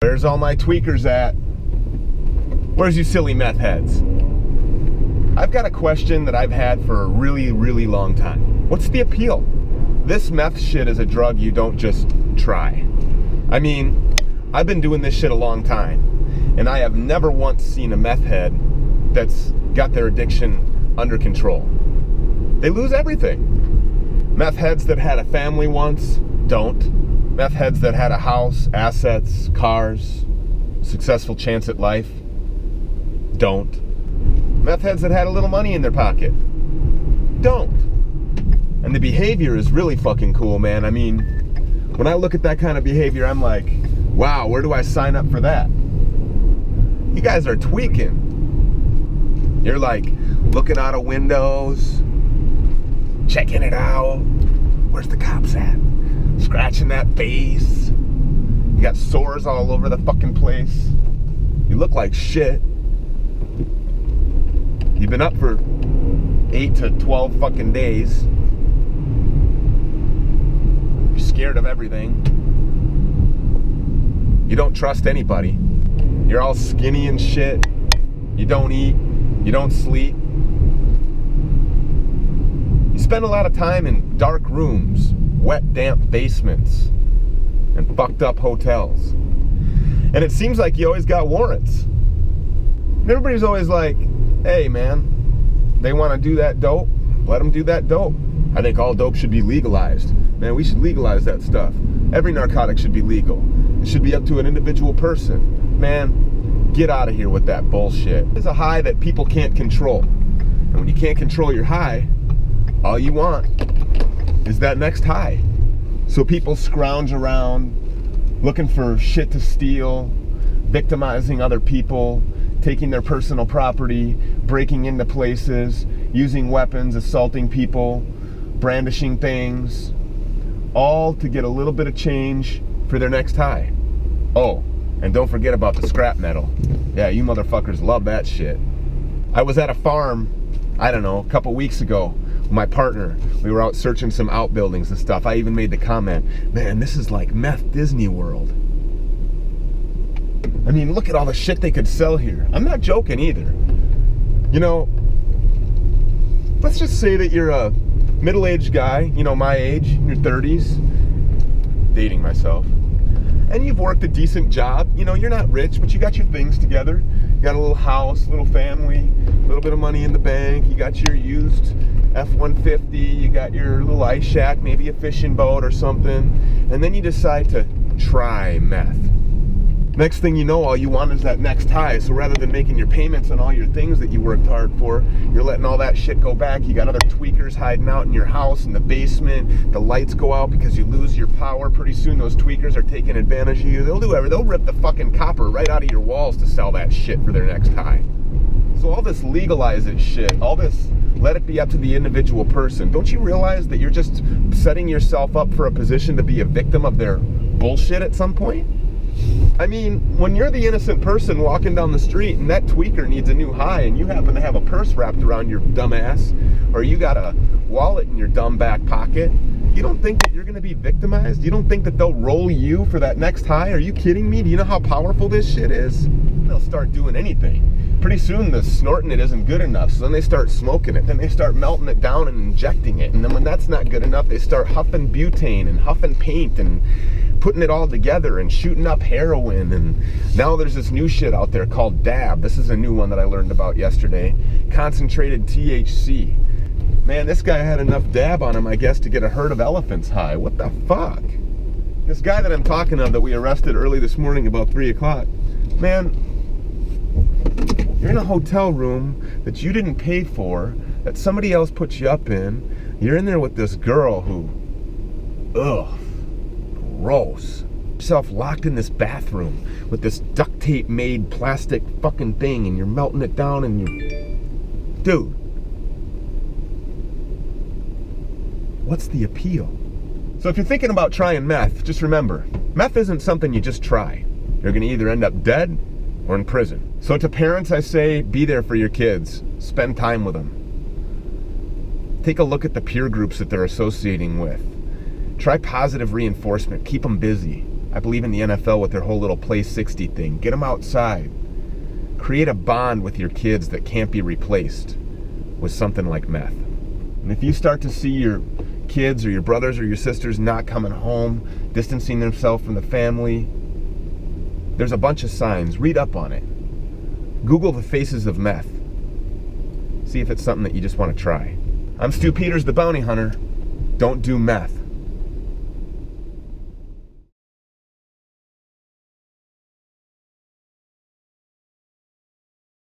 Where's all my tweakers at? Where's you silly meth heads? I've got a question that I've had for a really, really long time. What's the appeal? This meth shit is a drug you don't just try. I mean, I've been doing this shit a long time, and I have never once seen a meth head that's got their addiction under control. They lose everything. Meth heads that had a family once don't. Meth heads that had a house, assets, cars, successful chance at life don't. Meth heads that had a little money in their pocket don't. And the behavior is really fucking cool, man. I mean, when I look at that kind of behavior, I'm like, wow, where do I sign up for that? You guys are tweaking. You're like looking out of windows, checking it out. Where's the cops at? Scratching that face. You got sores all over the fucking place. You look like shit. You've been up for 8 to 12 fucking days. You're scared of everything. You don't trust anybody. You're all skinny and shit. You don't eat. You don't sleep. You spend a lot of time in dark rooms, wet, damp basements, and fucked up hotels. And it seems like you always got warrants. And everybody's always like, hey man, they want to do that dope, let them do that dope. I think all dope should be legalized. Man, we should legalize that stuff. Every narcotic should be legal. It should be up to an individual person. Man, get out of here with that bullshit. It's a high that people can't control. And when you can't control your high, all you want is that next high. So people scrounge around looking for shit to steal, victimizing other people, taking their personal property, breaking into places, using weapons, assaulting people, brandishing things, all to get a little bit of change for their next high. Oh, and don't forget about the scrap metal. Yeah, you motherfuckers love that shit. I was at a farm, I don't know, a couple weeks ago with my partner. We were out searching some outbuildings and stuff. I even made the comment, man, this is like Meth Disney World. I mean, look at all the shit they could sell here. I'm not joking either. You know, let's just say that you're a middle-aged guy, you know, my age, in your 30s, dating myself, and you've worked a decent job. You know, you're not rich, but you got your things together. You got a little house, little family, a little bit of money in the bank. You got your used F-150. You got your little ice shack, maybe a fishing boat or something. And then you decide to try meth. Next thing you know, all you want is that next high. So rather than making your payments on all your things that you worked hard for, you're letting all that shit go back. You got other tweakers hiding out in your house, in the basement. The lights go out because you lose your power. Pretty soon those tweakers are taking advantage of you. They'll do whatever. They'll rip the fucking copper right out of your walls to sell that shit for their next high. So all this legalize it shit, all this let it be up to the individual person. Don't you realize that you're just setting yourself up for a position to be a victim of their bullshit at some point? I mean, when you're the innocent person walking down the street and that tweaker needs a new high and you happen to have a purse wrapped around your dumb ass, or you got a wallet in your dumb back pocket, you don't think that you're going to be victimized? You don't think that they'll roll you for that next high? Are you kidding me? Do you know how powerful this shit is? They'll start doing anything. Pretty soon the snorting it isn't good enough, so then they start smoking it, then they start melting it down and injecting it, and then when that's not good enough, they start huffing butane and huffing paint and putting it all together and shooting up heroin. And now there's this new shit out there called dab. This is a new one that I learned about yesterday. Concentrated THC. Man, this guy had enough dab on him, I guess, to get a herd of elephants high. What the fuck? This guy that I'm talking of that we arrested early this morning about 3 o'clock, man, you're in a hotel room that you didn't pay for, that somebody else put you up in. You're in there with this girl who, ugh, gross. Yourself locked in this bathroom with this duct tape made plastic fucking thing, and you're melting it down, and you, dude, what's the appeal? So if you're thinking about trying meth, just remember, meth isn't something you just try. You're gonna either end up dead or in prison. So to parents, I say, be there for your kids. Spend time with them. Take a look at the peer groups that they're associating with. Try positive reinforcement. Keep them busy. I believe in the NFL with their whole little play 60 thing. Get them outside. Create a bond with your kids that can't be replaced with something like meth. And if you start to see your kids or your brothers or your sisters not coming home, distancing themselves from the family, there's a bunch of signs. Read up on it. Google the faces of meth. See if it's something that you just want to try. I'm Stu Peters, the Bounty Hunter. Don't do meth.